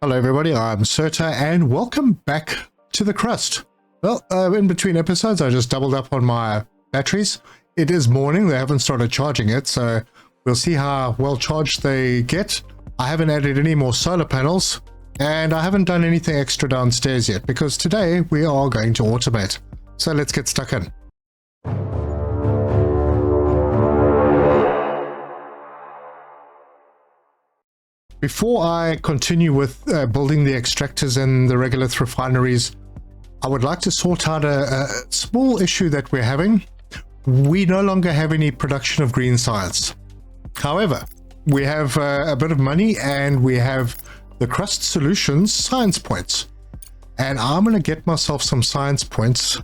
Hello everybody, I'm Serta and welcome back to the Crust. Well, in between episodes I just doubled up on my batteries. It is morning, they haven't started charging it, so we'll see how well charged they get. I haven't added any more solar panels and I haven't done anything extra downstairs yet because today we are going to automate. So let's get stuck in. Before I continue with building the extractors and the regolith refineries, I would like to sort out a small issue that we're having. We no longer have any production of green science. However, we have a bit of money and we have the Crust Solutions science points. And I'm going to get myself some science points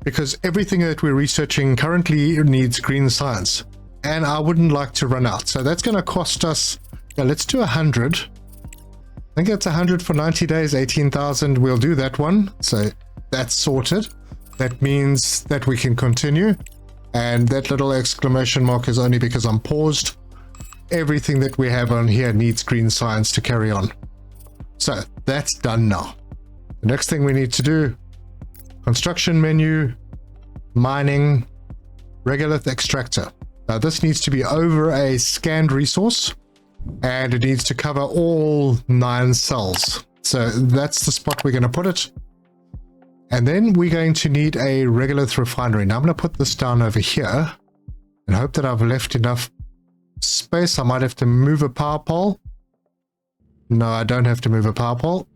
because everything that we're researching currently needs green science. And I wouldn't like to run out. So that's going to cost us... Yeah, let's do 100. I think that's 100 for 90 days, 18,000. We'll do that one. So that's sorted. That means that we can continue. And that little exclamation mark is only because I'm paused. Everything that we have on here needs green science to carry on. So that's done now. The next thing we need to do, construction menu, mining, regolith extractor. Now this needs to be over a scanned resource. And it needs to cover all 9 cells. So that's the spot we're going to put it. And then we're going to need a regolith refinery. Now I'm going to put this down over here and hope that I've left enough space. I might have to move a power pole. No, I don't have to move a power pole.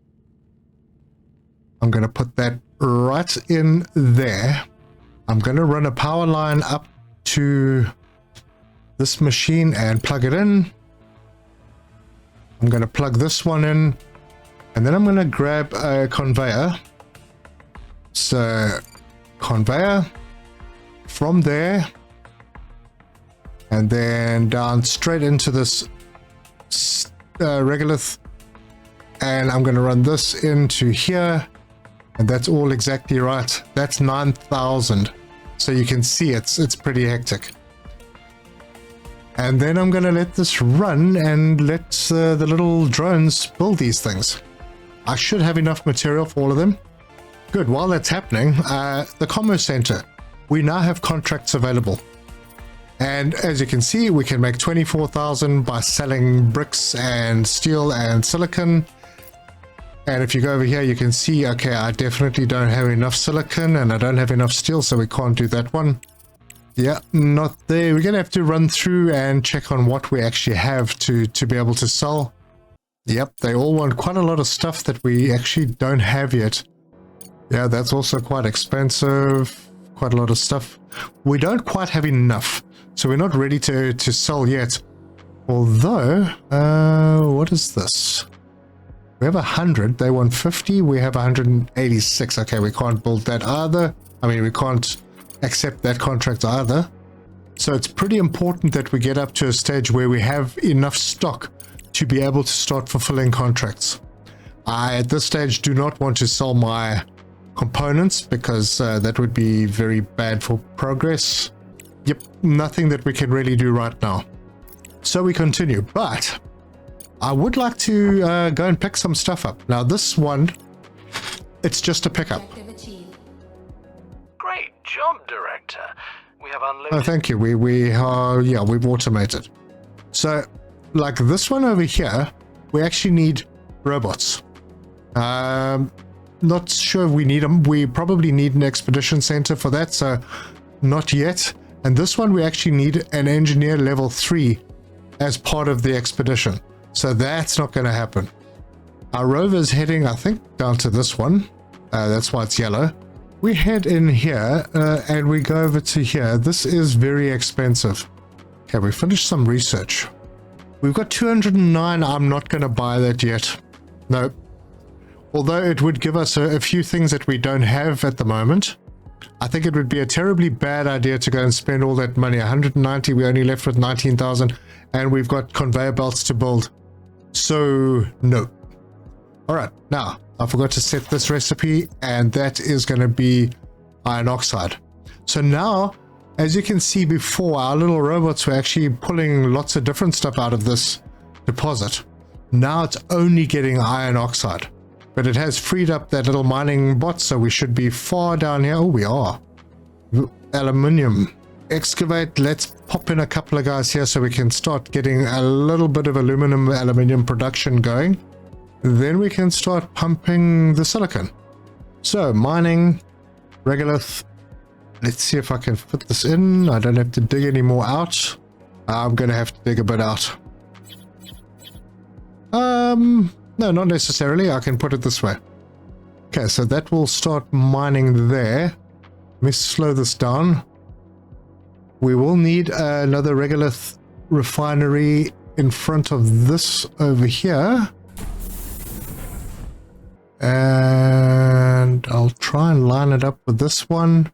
I'm going to put that right in there. I'm going to run a power line up to this machine and plug it in. I'm going to plug this one in and then I'm going to grab a conveyor. So conveyor from there and then down straight into this regolith, and I'm going to run this into here, and that's all exactly right. That's 9,000. So you can see it's pretty hectic. And then I'm going to let this run and let the little drones build these things. I should have enough material for all of them. Good, while that's happening, the commerce center, we now have contracts available. And as you can see, we can make 24,000 by selling bricks and steel and silicon. And if you go over here, you can see, okay, I definitely don't have enough silicon and I don't have enough steel, so we can't do that one. Yeah, not there. We're going to have to run through and check on what we actually have to be able to sell. Yep, they all want quite a lot of stuff that we actually don't have yet. Yeah, that's also quite expensive. Quite a lot of stuff. We don't quite have enough, so we're not ready to sell yet. Although, what is this? We have 100. They want 50. We have 186. Okay, we can't build that either. I mean, we can't accept that contract either. So it's pretty important that we get up to a stage where we have enough stock to be able to start fulfilling contracts. I at this stage do not want to sell my components because that would be very bad for progress. Yep, nothing that we can really do right now. So we continue, but I would like to go and pick some stuff up. Now this one, it's just a pickup. Great job, Director. We have unloaded... Oh, thank you. We are, yeah, we've automated. So, like this one over here, we actually need robots. Not sure if we need them. We probably need an expedition center for that, so not yet. And this one, we actually need an engineer level 3 as part of the expedition. So that's not going to happen. Our rover's heading, I think, down to this one. That's why it's yellow. We head in here and we go over to here. This is very expensive. Okay, we finished some research. We've got 209. I'm not going to buy that yet. No. Although it would give us a few things that we don't have at the moment. I think it would be a terribly bad idea to go and spend all that money. 190, we only left with 19,000 and we've got conveyor belts to build. So, no. All right, now I forgot to set this recipe and that is going to be iron oxide. So now, as you can see before, our little robots were actually pulling lots of different stuff out of this deposit. Now it's only getting iron oxide, but it has freed up that little mining bot, so we should be far down here. Oh, we are. Aluminium. Excavate. Let's pop in a couple of guys here so we can start getting a little bit of aluminium production going. Then we can start pumping the silicon. So mining, regolith. Let's see if I can fit this in. I don't have to dig any more out. I'm going to have to dig a bit out. No, not necessarily. I can put it this way. Okay, so that will start mining there. Let me slow this down. We will need another regolith refinery in front of this over here. And I'll try and line it up with this one.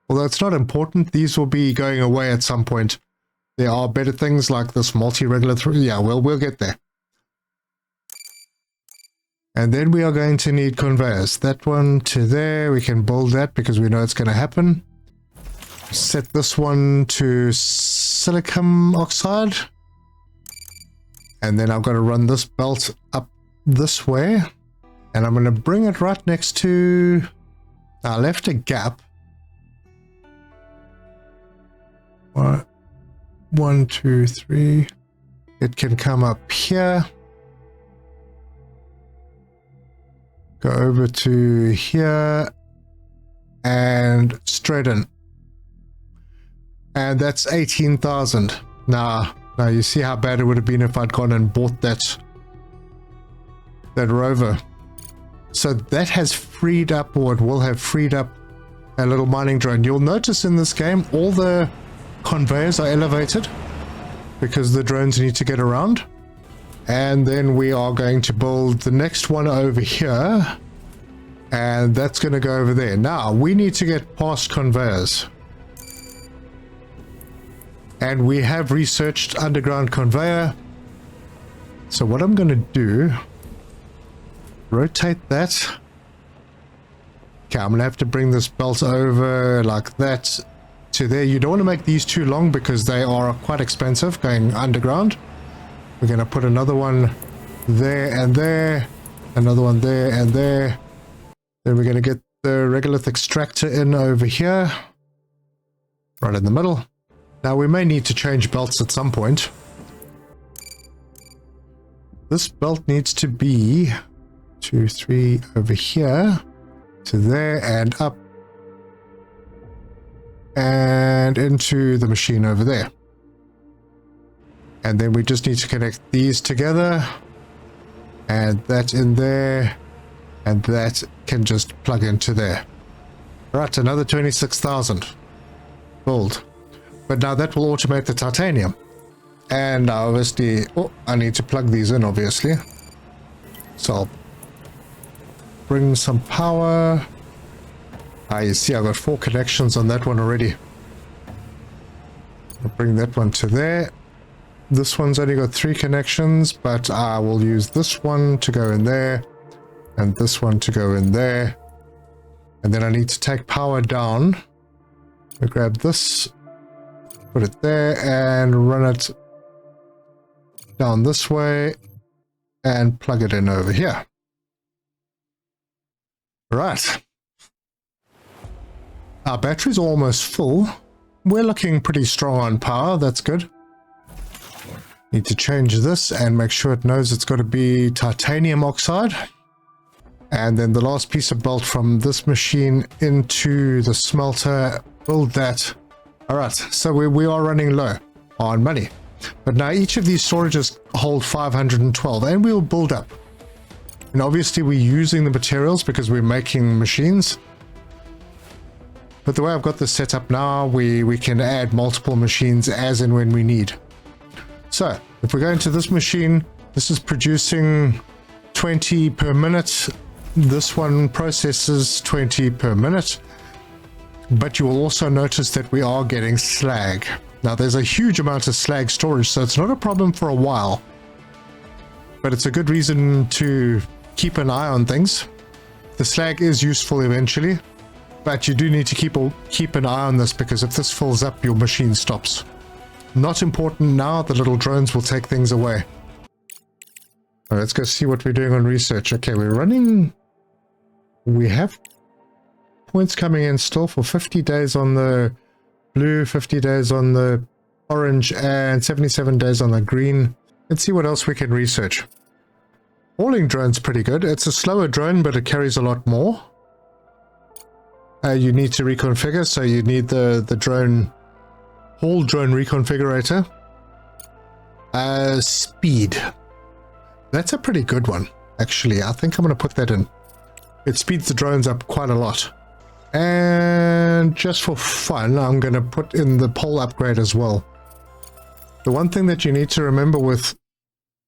Although it's not important, these will be going away at some point. There are better things like this multi-regolith. Yeah, we'll get there. And then we are going to need conveyors. That one to there. We can build that because we know it's going to happen. Set this one to silicon oxide. And then I've got to run this belt up this way. And I'm going to bring it right next to... I left a gap. 1, 2, 3. It can come up here. Go over to here. And straight in. And that's 18,000. Now you see how bad it would have been if I'd gone and bought that rover. So that has freed up, or it will have freed up, a little mining drone. You'll notice in this game all the conveyors are elevated because the drones need to get around. And then we are going to build the next one over here, and that's going to go over there. Now we need to get past conveyors, and we have researched underground conveyor. So what I'm going to do, rotate that. Okay, I'm going to have to bring this belt over like that to there. You don't want to make these too long because they are quite expensive going underground. We're going to put another one there and there, another one there and there. Then we're going to get the regolith extractor in over here, right in the middle. Now we may need to change belts at some point. This belt needs to be 2, 3 over here to there and up and into the machine over there. And then we just need to connect these together, and that in there, and that can just plug into there. Right, another 26,000 build. But now that will automate the titanium. And obviously, I need to plug these in, obviously. So I'll bring some power. You see I've got 4 connections on that one already. I'll bring that one to there. This one's only got 3 connections, but I will use this one to go in there, and this one to go in there. And then I need to take power down. I grab this, put it there, and run it down this way, and plug it in over here. Right. Our battery's almost full. We're looking pretty strong on power. That's good. Need to change this and make sure it knows it's got to be titanium oxide. And then the last piece of belt from this machine into the smelter. Build that. Alright, so we are running low on money. But now each of these storages hold 512, and we'll build up. And obviously we're using the materials because we're making machines. But the way I've got this set up now, we can add multiple machines as and when we need. So if we go into this machine, this is producing 20 per minute. This one processes 20 per minute. But you will also notice that we are getting slag. Now there's a huge amount of slag storage, so it's not a problem for a while. But it's a good reason to keep an eye on things. The slag is useful eventually, but you do need to keep an eye on this, because if this fills up, your machine stops. Not important now, the little drones will take things away. Let's go see what we're doing on research. Okay, we're running... We have points coming in still for 50 days on the blue, 50 days on the orange, and 77 days on the green. Let's see what else we can research. Hauling drone's pretty good. It's a slower drone, but it carries a lot more. You need to reconfigure, so you need the drone, haul drone reconfigurator. Speed. That's a pretty good one, actually. I think I'm going to put that in. It speeds the drones up quite a lot. And just for fun, I'm going to put in the pole upgrade as well. The one thing that you need to remember with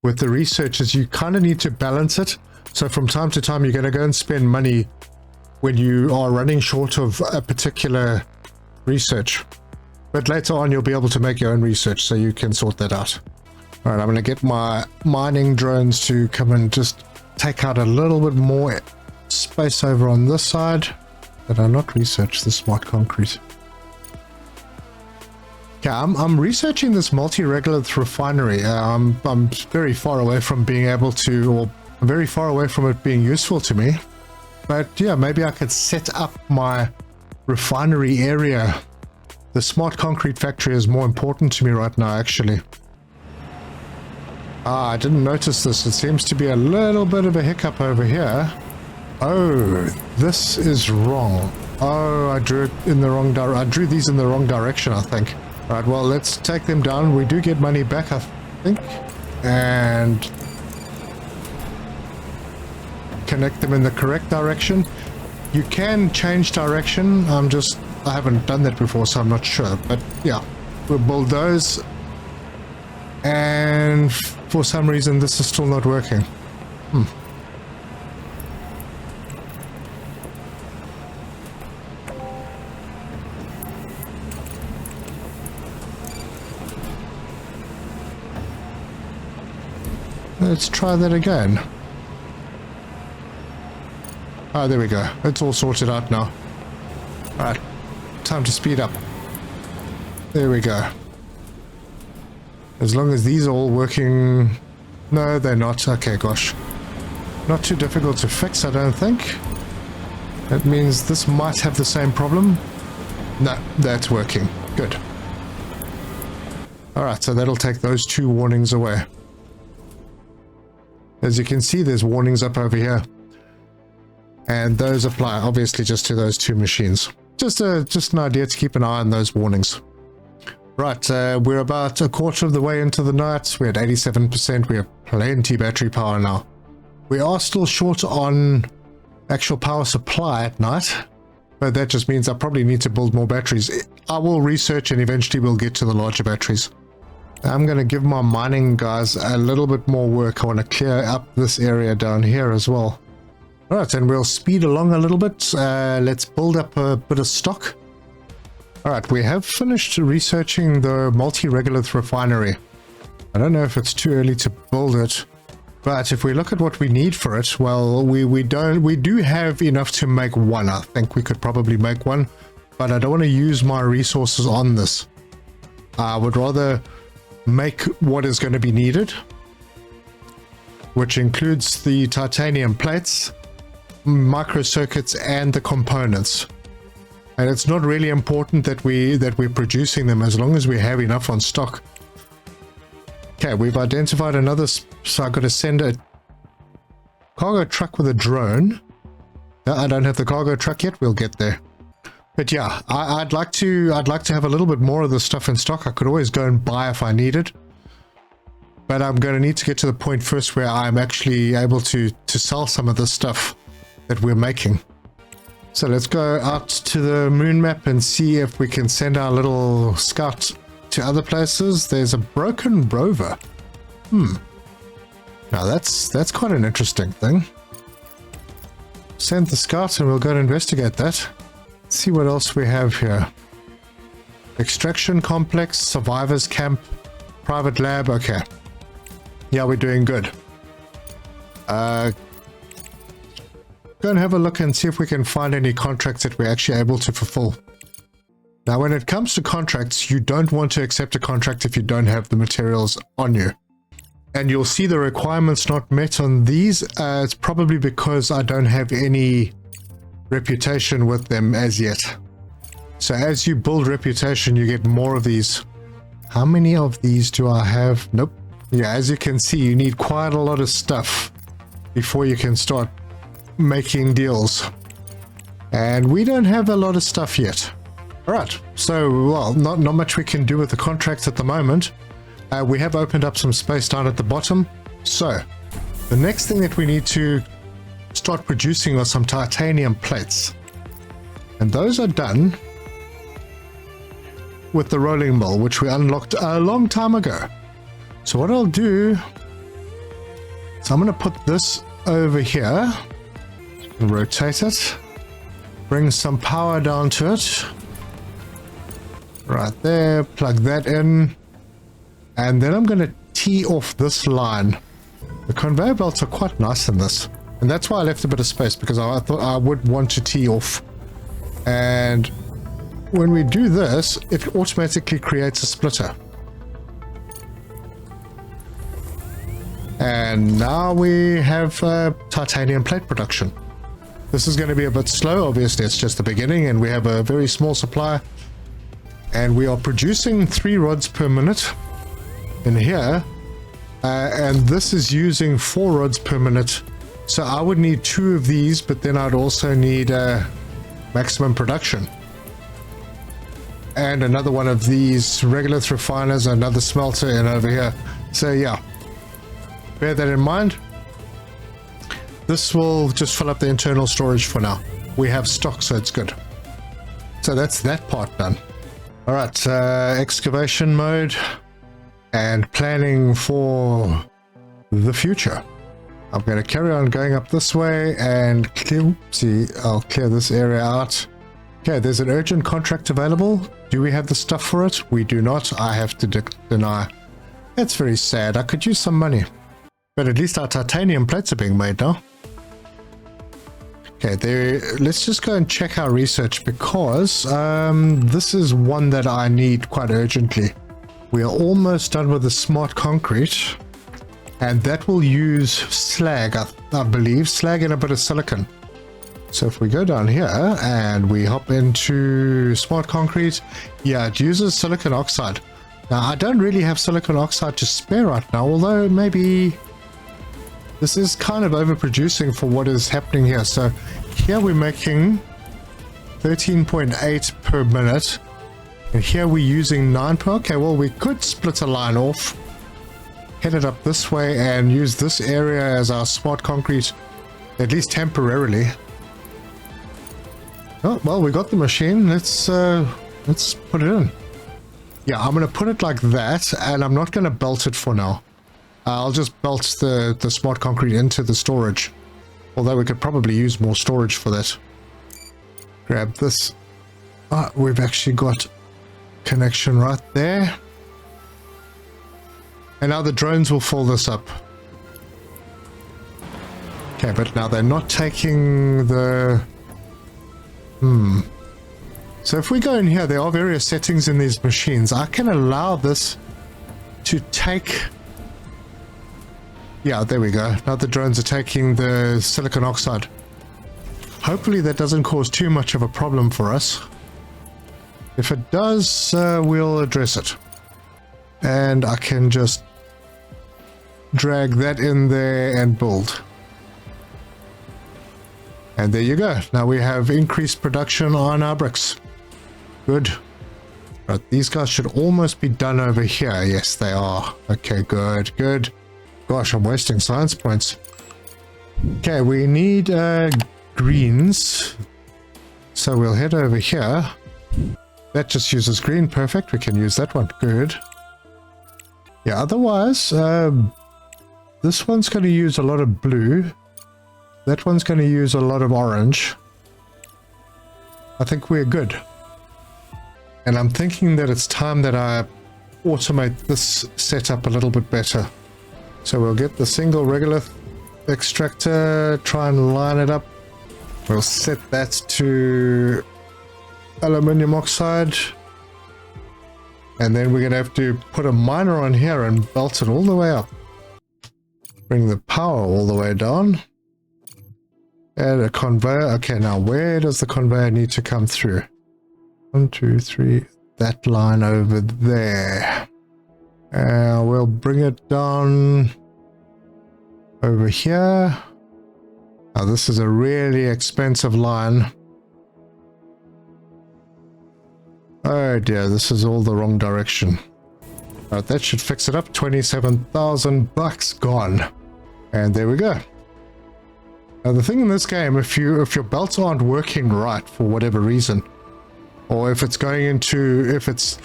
the research is you kind of need to balance it. So from time to time, you're going to go and spend money when you are running short of a particular research. But later on, you'll be able to make your own research, so you can sort that out. All right, I'm going to get my mining drones to come and just take out a little bit more space over on this side. Did I not research the smart concrete? Yeah, I'm researching this multi-regolith refinery. I'm very far away from being able to, or very far away from it being useful to me. But yeah, maybe I could set up my refinery area. The smart concrete factory is more important to me right now, actually. Ah, I didn't notice this. It seems to be a little bit of a hiccup over here. Oh, this is wrong. Oh, I drew it in the wrong direction. I drew these in the wrong direction, I think. All right, well, let's take them down. We do get money back, I think. And connect them in the correct direction. You can change direction. I haven't done that before, so I'm not sure. But yeah, we'll build those. And for some reason, this is still not working. Let's try that again. Oh, there we go. It's all sorted out now. Alright, time to speed up. There we go. As long as these are all working... No, they're not. Okay, gosh. Not too difficult to fix, I don't think. That means this might have the same problem. No, that's working. Good. Alright, so that'll take those two warnings away. As you can see, there's warnings up over here. And those apply obviously just to those two machines. Just an idea to keep an eye on those warnings. Right, we're about a quarter of the way into the night. We're at 87%. We have plenty battery power now. We are still short on actual power supply at night, but that just means I probably need to build more batteries. I will research and eventually we'll get to the larger batteries. I'm going to give my mining guys a little bit more work. I want to clear up this area down here as well. Alright, and we'll speed along a little bit. Let's build up a bit of stock. Alright, we have finished researching the multi-regolith refinery. I don't know if it's too early to build it, but if we look at what we need for it, well, we do have enough to make one. I think we could probably make one, but I don't want to use my resources on this. I would rather make what is going to be needed, which includes the titanium plates, microcircuits, and the components. And it's not really important that we're producing them as long as we have enough on stock. Okay, we've identified another, so I've got to send a cargo truck with a drone. No, I don't have the cargo truck yet. We'll get there. But yeah, I'd like to have a little bit more of the stuff in stock. I could always go and buy if I need it. But I'm going to need to get to the point first where I'm actually able to sell some of the stuff that we're making. So let's go out to the moon map and see if we can send our little scout to other places. There's a broken rover. Now that's quite an interesting thing. Send the scout and we'll go and investigate that. Let's see what else we have here. Extraction complex, survivors camp, private lab. Okay. Yeah, we're doing good. Go and have a look and see if we can find any contracts that we're actually able to fulfill. Now, when it comes to contracts, you don't want to accept a contract if you don't have the materials on you. and you'll see the requirements not met on these. It's probably because I don't have any reputation with them as yet. So as you build reputation, you get more of these. How many of these do I have? Nope. Yeah, as you can see, you need quite a lot of stuff before you can start making deals. And we don't have a lot of stuff yet. All right, so, well, not much we can do with the contracts at the moment. We have opened up some space down at the bottom. So, the next thing that we need to start producing are some titanium plates. And those are done with the rolling mill, which we unlocked a long time ago. So what I'll do is I'm going to put this over here and rotate it, bring some power down to it, right there, plug that in, and then I'm going to tee off this line. The conveyor belts are quite nice in this, and that's why I left a bit of space, because I thought I would want to tee off. And when we do this, it automatically creates a splitter. And now we have titanium plate production. This is going to be a bit slow, obviously it's just the beginning, and we have a very small supply. And we are producing 3 rods per minute in here. And this is using 4 rods per minute. So I would need 2 of these, but then I'd also need maximum production. And another one of these regolith refiners, another smelter, and over here. So yeah, bear that in mind. This will just fill up the internal storage for now. We have stock, so it's good. So that's that part done. All right, excavation mode and planning for the future. I'm going to carry on going up this way and I'll clear this area out. Okay, there's an urgent contract available. Do we have the stuff for it? We do not. I have to deny. That's very sad. I could use some money. But at least our titanium plates are being made now. Okay, let's just go and check our research, because this is one that I need quite urgently. We are almost done with the smart concrete, and that will use slag, I believe, slag and a bit of silicon. So if we go down here and we hop into smart concrete, yeah, it uses silicon oxide. Now, I don't really have silicon oxide to spare right now, although maybe this is kind of overproducing for what is happening here. So here we're making 13.8 per minute, and here we're using 9 per. Okay, well, we could split a line off, head it up this way, and use this area as our smart concrete, at least temporarily. Oh, well, we got the machine. Let's put it in. Yeah, I'm going to put it like that, and I'm not going to belt it for now. I'll just belt the smart concrete into the storage. Although we could probably use more storage for that. Grab this. Ah, we've actually got connection right there. And now the drones will fill this up. Okay, but now they're not taking the... So if we go in here, there are various settings in these machines. I can allow this to take... Yeah, there we go. Now the drones are taking the silicon oxide. Hopefully that doesn't cause too much of a problem for us. If it does, we'll address it. And I can just drag that in there and build. And there you go. Now we have increased production on our bricks. Good. Right, these guys should almost be done over here. Yes, they are. Okay, good, good. Gosh, I'm wasting science points. Okay, we need greens. So we'll head over here. That just uses green. Perfect. We can use that one. Good. Yeah, otherwise, this one's going to use a lot of blue. That one's going to use a lot of orange. I think we're good. And I'm thinking that it's time that I automate this setup a little bit better. So we'll get the single regolith extractor, try and line it up. We'll set that to aluminium oxide. And then we're going to have to put a miner on here and belt it all the way up. Bring the power all the way down. Add a conveyor. Okay, now where does the conveyor need to come through? 1, 2, 3. That line over there. We'll bring it down over here. Now this is a really expensive line. Oh dear, this is all the wrong direction. Right, that should fix it up. 27,000 bucks gone. And there we go. Now the thing in this game, if your belts aren't working right for whatever reason, or if it's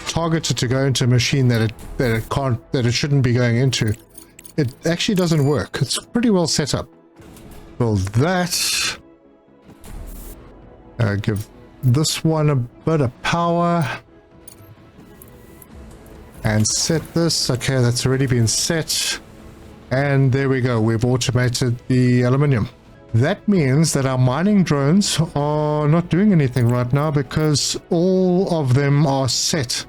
targeted to go into a machine that it shouldn't be going into, it actually doesn't work. It's pretty well set up. Build that. Give this one a bit of power. And set this. Okay, that's already been set. And there we go. We've automated the aluminium. That means that our mining drones are not doing anything right now because all of them are set.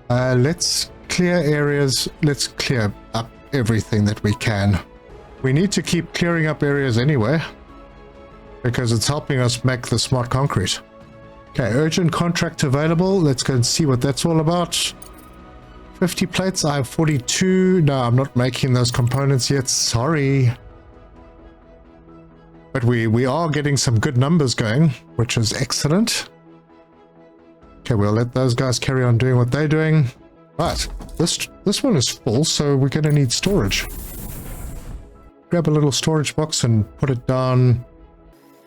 Let's clear areas. Let's clear up everything that we can. We need to keep clearing up areas anyway because it's helping us make the smart concrete. Okay, urgent contract available. Let's go and see what that's all about. 50 plates. I have 42. No, I'm not making those components yet. Sorry. But we are getting some good numbers going, which is excellent. Okay, we'll let those guys carry on doing what they're doing. But this one is full, so we're going to need storage. Grab a little storage box and put it down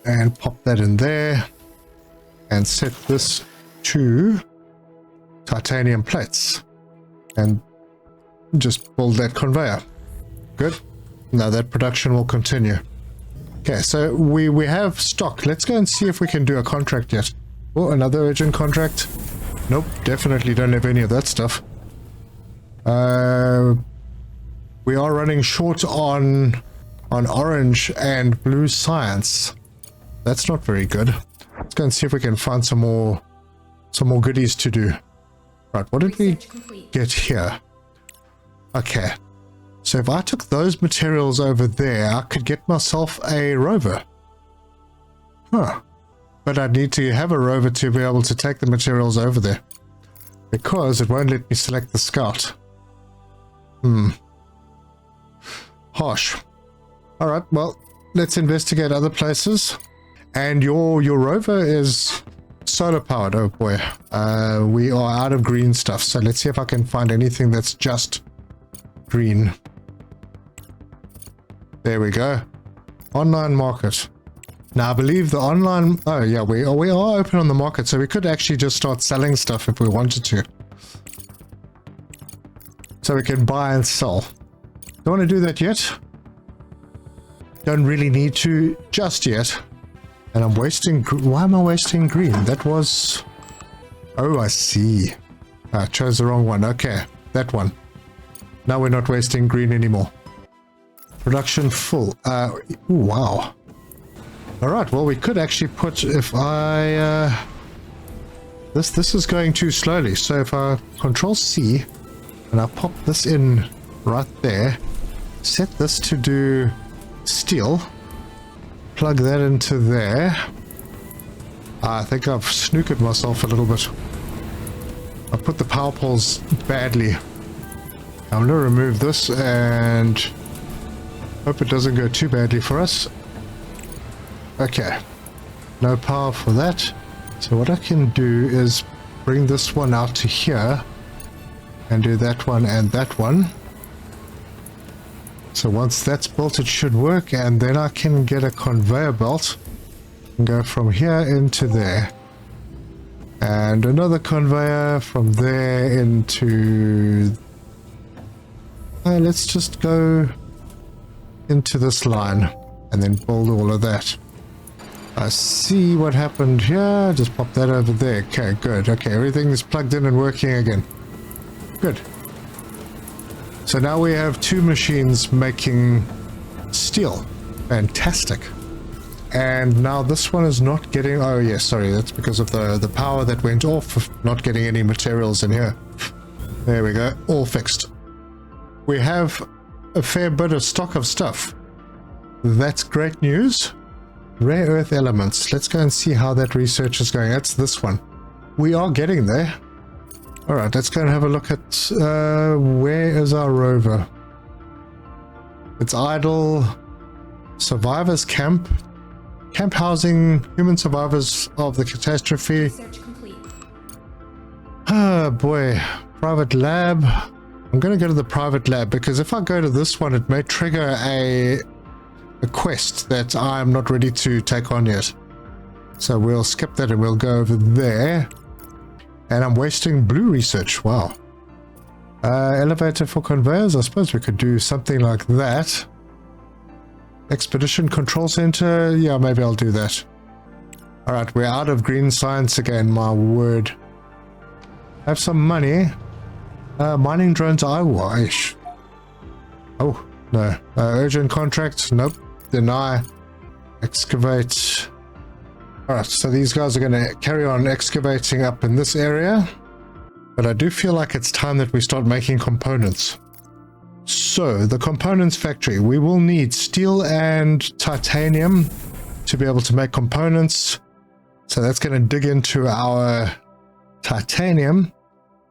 and pop that in there. And set this to titanium plates. And just build that conveyor. Good. Now that production will continue. Okay, so we have stock. Let's go and see if we can do a contract yet. Oh, another urgent contract. Nope, definitely don't have any of that stuff. We are running short on orange and blue science. That's not very good. Let's go and see if we can find some more goodies to do. Right, what did we get here? Okay. So if I took those materials over there, I could get myself a rover. Huh. But I'd need to have a rover to be able to take the materials over there. Because it won't let me select the scout. Harsh. Alright, well, let's investigate other places. And your rover is solar powered. Oh boy. We are out of green stuff. So let's see if I can find anything that's just green. There we go. Online market. Now I believe the online... Oh yeah, we are open on the market, so we could actually just start selling stuff if we wanted to. So we can buy and sell. Don't want to do that yet. Don't really need to just yet. And I'm wasting... Why am I wasting green? That was... Oh, I see. I chose the wrong one. Okay, that one. Now we're not wasting green anymore. Production full. Ooh, wow. Alright, well we could actually put, if I... This is going too slowly, so if I Control C and I pop this in right there, set this to do steel, plug that into there. I think I've snookered myself a little bit. I put the power poles badly. I'm going to remove this and hope it doesn't go too badly for us. Okay, no power for that. So what I can do is bring this one out to here and do that one and that one. So once that's built, it should work, and then I can get a conveyor belt and go from here into there. And another conveyor from there into... let's just go into this line and then build all of that. I see what happened here. Just pop that over there. Okay, good. Okay, everything is plugged in and working again. Good. So now we have two machines making steel. Fantastic. And now this one is not getting... Oh, yes, sorry. That's because of the power that went off of not getting any materials in here. There we go. All fixed. We have a fair bit of stock of stuff. That's great news. Rare earth elements. Let's go and see how that research is going. That's this one. We are getting there. Alright, let's go and have a look at where is our rover? It's idle. Survivors camp. Camp housing human survivors of the catastrophe. Research complete. Oh boy. Private lab. I'm going to go to the private lab because if I go to this one, it may trigger a quest that I'm not ready to take on yet. So we'll skip that and we'll go over there. And I'm wasting blue research. Wow. Elevator for conveyors. I suppose we could do something like that. Expedition Control Center. Yeah, maybe I'll do that. Alright, we're out of green science again, my word. Have some money. Mining drones, I wish. Oh, no. Urgent contract. Nope. Deny. Excavate. Alright, so these guys are going to carry on excavating up in this area. But I do feel like it's time that we start making components. So, the components factory. We will need steel and titanium to be able to make components. So that's going to dig into our titanium.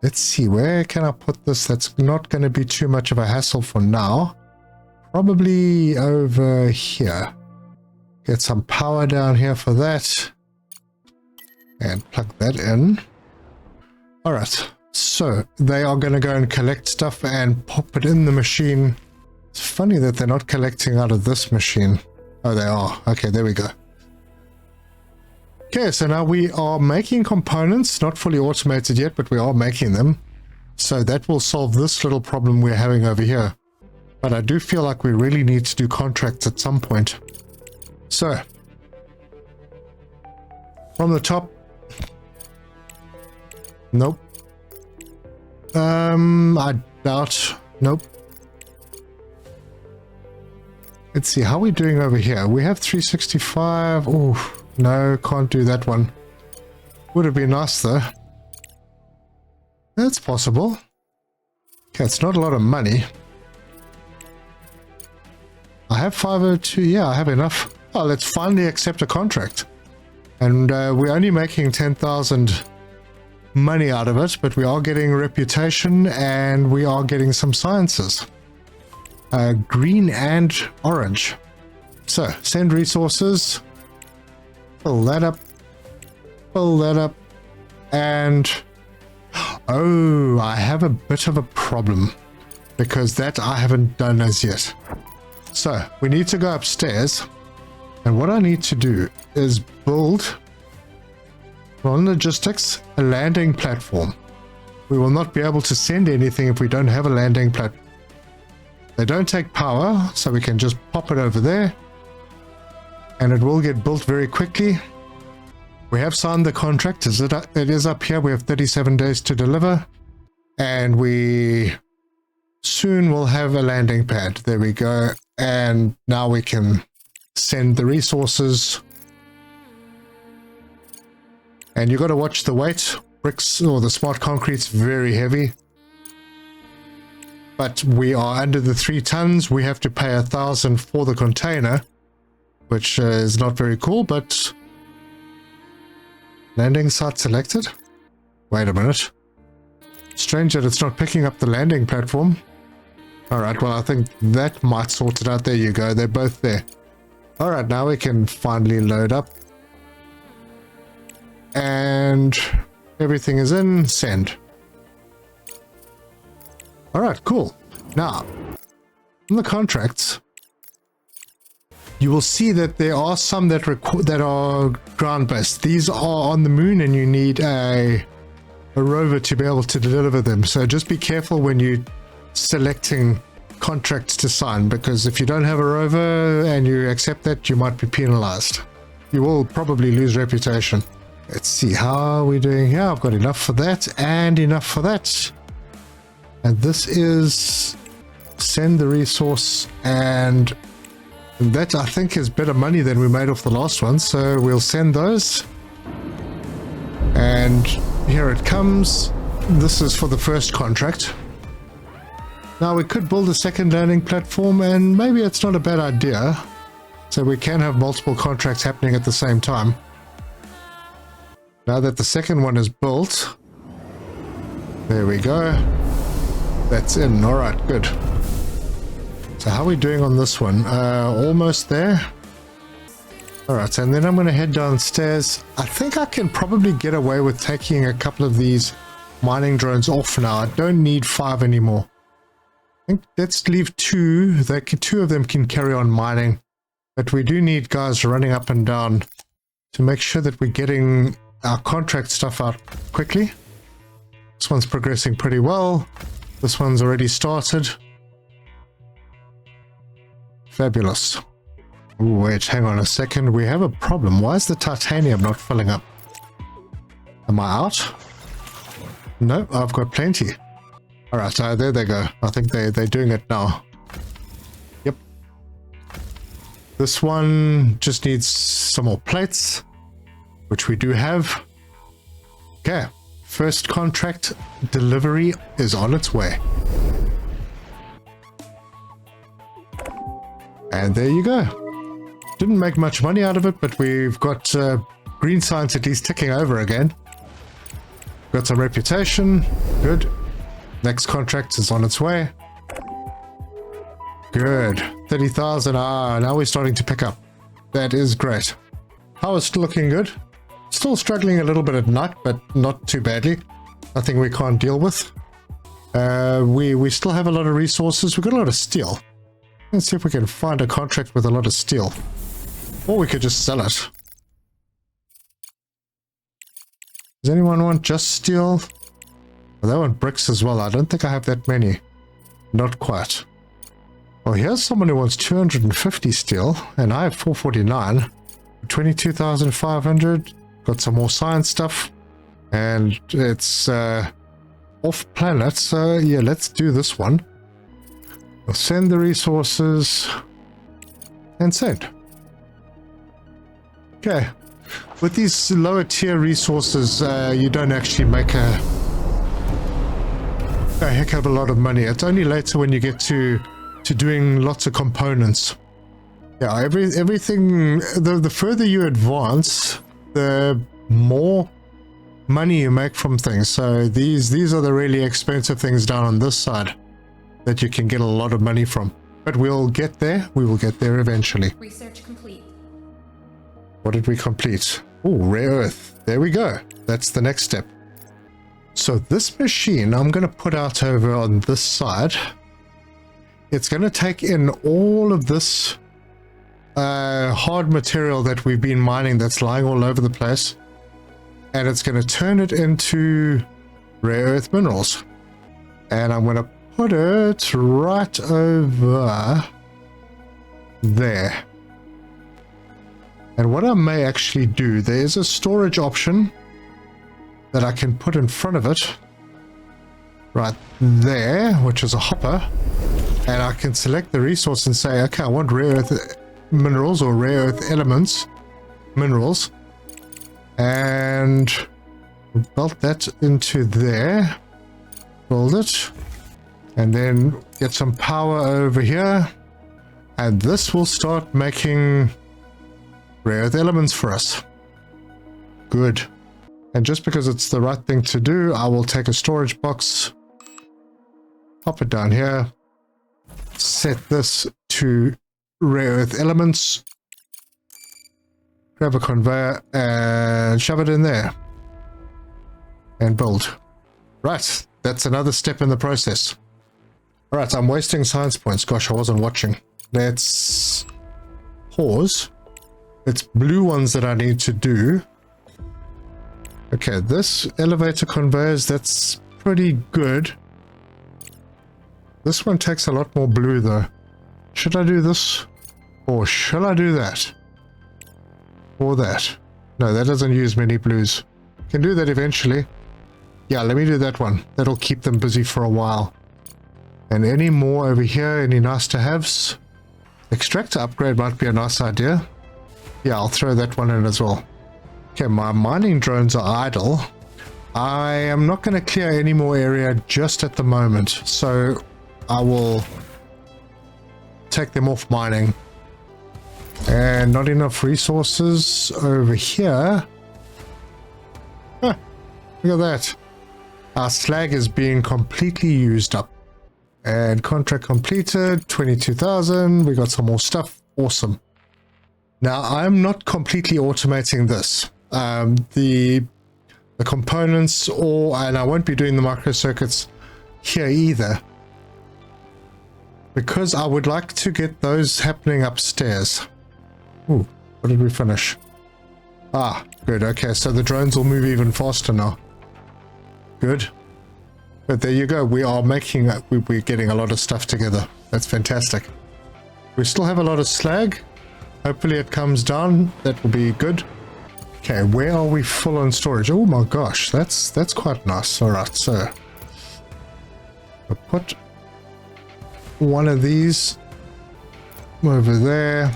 Let's see, where can I put this? That's not going to be too much of a hassle for now. Probably over here. Get some power down here for that. And plug that in. Alright, so they are going to go and collect stuff and pop it in the machine. It's funny that they're not collecting out of this machine. Oh, they are. Okay, there we go. Okay, so now we are making components, not fully automated yet, but we are making them. So that will solve this little problem we're having over here. But I do feel like we really need to do contracts at some point. So, from the top. Nope. I doubt. Nope. Let's see, how are we doing over here? We have 365. Oh, no, can't do that one. Would have been nice though. That's possible. Okay, it's not a lot of money. I have 502. Yeah, I have enough. Oh, let's finally accept a contract. And we're only making 10,000 money out of it, but we are getting reputation and we are getting some sciences. Green and orange. So, send resources. Fill that up. Fill that up. And... oh, I have a bit of a problem. Because that I haven't done as yet. So, we need to go upstairs. And what I need to do is build, on logistics, a landing platform. We will not be able to send anything if we don't have a landing platform. They don't take power, so we can just pop it over there. And it will get built very quickly. We have signed the contract. It is up here. We have 37 days to deliver. And we soon will have a landing pad. There we go. And now we can send the resources. And you got to watch the weight. Bricks or the smart concrete's very heavy. But we are under the 3 tons. We have to pay 1,000 for the container, which is not very cool, but landing site selected. Wait a minute. Strange that it's not picking up the landing platform. Alright, well, I think that might sort it out. There you go. They're both there. Alright, now we can finally load up. And everything is in. Send. Alright, cool. Now, in the contracts, you will see that there are some that are ground-based. These are on the moon and you need a rover to be able to deliver them. So just be careful when you're selecting contracts to sign, because if you don't have a rover and you accept that, you might be penalized. You will probably lose reputation. Let's see, how are we doing here? I've got enough for that and enough for that. And this is send the resource, and that I think is better money than we made off the last one, so we'll send those. And here it comes. This is for the first contract. Now we could build a second landing platform, and maybe it's not a bad idea. So we can have multiple contracts happening at the same time. Now that the second one is built, there we go. That's in. All right, good. So how are we doing on this one? Almost there. All right, and then I'm going to head downstairs. I think I can probably get away with taking a couple of these mining drones off now. I don't need 5 anymore. I think let's leave 2. Two of them can carry on mining. But we do need guys running up and down to make sure that we're getting our contract stuff out quickly. This one's progressing pretty well. This one's already started. Fabulous. Ooh, wait, hang on a second. We have a problem. Why is the titanium not filling up? Am I out? No, I've got plenty. All right, there they go. I think they're doing it now. Yep. This one just needs some more plates, which we do have. Okay, first contract delivery is on its way. And there you go. Didn't make much money out of it, but we've got green science at least ticking over again. Got some reputation. Good. Next contract is on its way. Good. 30,000. Now we're starting to pick up. That is great. Power is still looking good. Still struggling a little bit at night, but not too badly. Nothing we can't deal with. We still have a lot of resources. We've got a lot of steel. Let's see if we can find a contract with a lot of steel. Or we could just sell it. Does anyone want just steel? Well, they want bricks as well. I don't think I have that many. Not quite. Well, here's someone who wants 250 steel, and I have 449. 22,500. Got some more science stuff. And it's off planet, so yeah, let's do this one. We'll send the resources and send. Okay. With these lower tier resources, you don't actually make a heck of a lot of money. It's only later when you get to doing lots of components. Yeah, everything, the further you advance, the more money you make from things. So these are the really expensive things down on this side that you can get a lot of money from. But we'll get there. We will get there eventually. Research complete. What did we complete? Oh, rare earth. There we go. That's the next step. So this machine I'm going to put out over on this side. It's going to take in all of this hard material that we've been mining that's lying all over the place. And it's going to turn it into rare earth minerals. And I'm going to put it right over there. And what I may actually do, there's a storage option that I can put in front of it right there, which is a hopper, and I can select the resource and say, okay, I want rare earth minerals or rare earth elements minerals, and build that into there, build it, and then get some power over here, and this will start making rare earth elements for us. Good. And just because it's the right thing to do, I will take a storage box, pop it down here, set this to rare earth elements, grab a conveyor and shove it in there and build. Right, that's another step in the process. All right, I'm wasting science points. Gosh, I wasn't watching. Let's pause. It's blue ones that I need to do. Okay, this elevator conveyors, that's pretty good. This one takes a lot more blue though. Should I do this? Or shall I do that? Or that? No, that doesn't use many blues. Can do that eventually. Yeah, let me do that one. That'll keep them busy for a while. And any more over here? Any nice to haves? Extractor upgrade might be a nice idea. Yeah, I'll throw that one in as well. Okay, my mining drones are idle. I am not going to clear any more area just at the moment. So I will take them off mining. And not enough resources over here. Huh, look at that. Our slag is being completely used up. And contract completed, 22,000. We got some more stuff. Awesome. Now, I'm not completely automating this. The components, and I won't be doing the microcircuits here either, because I would like to get those happening upstairs. Ooh, what did we finish? Ah, good. Okay, so the drones will move even faster now. Good. But there you go. We are making, we're getting a lot of stuff together. That's fantastic. We still have a lot of slag. Hopefully it comes down. That will be good. Okay, where are we full on storage? Oh my gosh, that's quite nice. All right, so I'll put one of these over there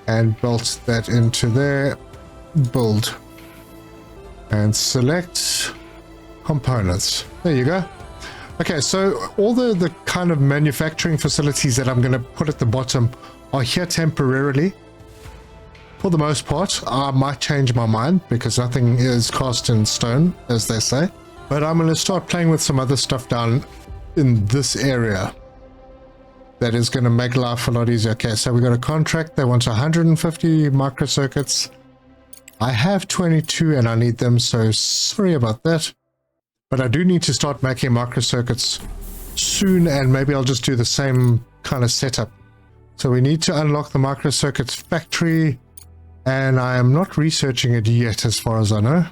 and bolt that into there. Build and select components. There you go. Okay, so all the kind of manufacturing facilities that I'm going to put at the bottom are here temporarily. For the most part, I might change my mind because nothing is cast in stone, as they say. But I'm going to start playing with some other stuff down in this area that is going to make life a lot easier. Okay, so we got a contract. They want 150 microcircuits. I have 22 and I need them, so sorry about that. But I do need to start making microcircuits soon, and maybe I'll just do the same kind of setup. So we need to unlock the microcircuits factory. And I am not researching it yet, as far as I know.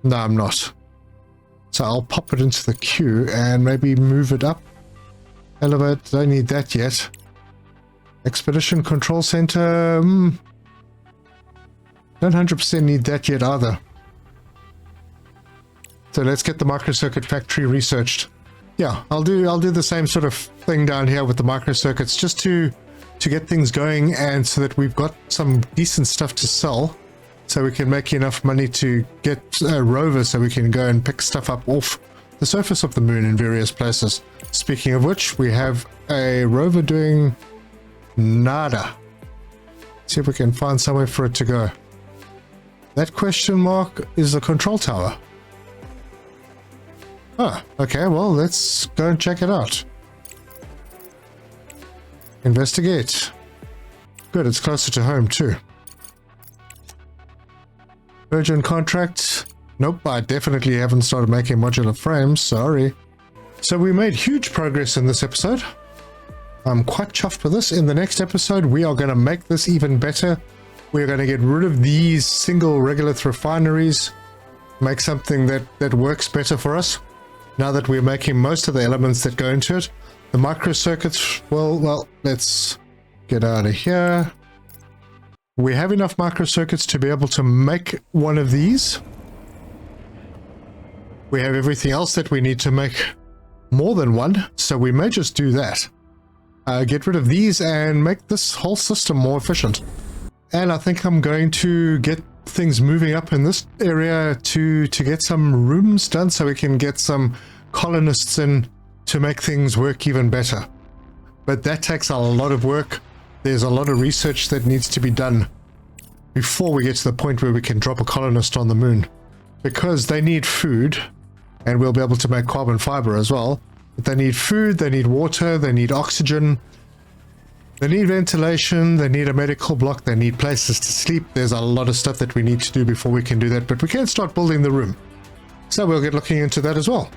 No, I'm not. So I'll pop it into the queue and maybe move it up. Elevate, don't need that yet. Expedition Control Center. Don't 100% need that yet either. So let's get the microcircuit factory researched. Yeah, I'll do the same sort of thing down here with the microcircuits, just to get things going, and so that we've got some decent stuff to sell, so we can make enough money to get a rover so we can go and pick stuff up off the surface of the moon in various places. Speaking of which, we have a rover doing nada. See if we can find somewhere for it to go. That question mark is the control tower. Ah, okay, well, let's go and check it out. Investigate. Good, it's closer to home too. Virgin contract. Nope, I definitely haven't started making modular frames, sorry. So we made huge progress in this episode. I'm quite chuffed with this. In the next episode, we are going to make this even better. We're going to get rid of these single regolith refineries, make something that works better for us. Now that we're making most of the elements that go into it. The microcircuits, well, let's get out of here. We have enough microcircuits to be able to make one of these. We have everything else that we need to make more than one, so we may just do that. Get rid of these and make this whole system more efficient. And I think I'm going to get things moving up in this area to get some rooms done so we can get some colonists in to make things work even better. But that takes a lot of work. There's a lot of research that needs to be done before we get to the point where we can drop a colonist on the moon, because they need food, and we'll be able to make carbon fiber as well. But they need food, they need water, they need oxygen, they need ventilation, they need a medical block, they need places to sleep. There's a lot of stuff that we need to do before we can do that, but we can start building the room. So we'll get looking into that as well.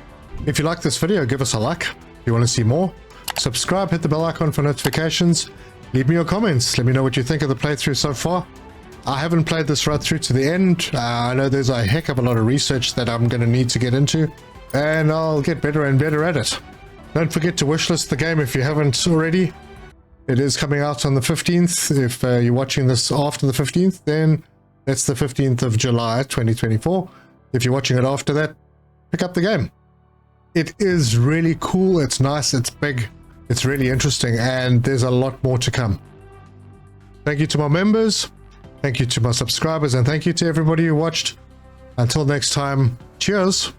If you like this video, give us a like. If you want to see more, subscribe, hit the bell icon for notifications. Leave me your comments. Let me know what you think of the playthrough so far. I haven't played this right through to the end. I know there's a heck of a lot of research that I'm going to need to get into, and I'll get better and better at it. Don't forget to wishlist the game if you haven't already. It is coming out on the 15th. If you're watching this after the 15th, then that's the 15th of July 2024. If you're watching it after that, pick up the game. It is really cool, it's nice, it's big, it's really interesting, and there's a lot more to come. Thank you to my members, thank you to my subscribers, and thank you to everybody who watched. Until next time, cheers!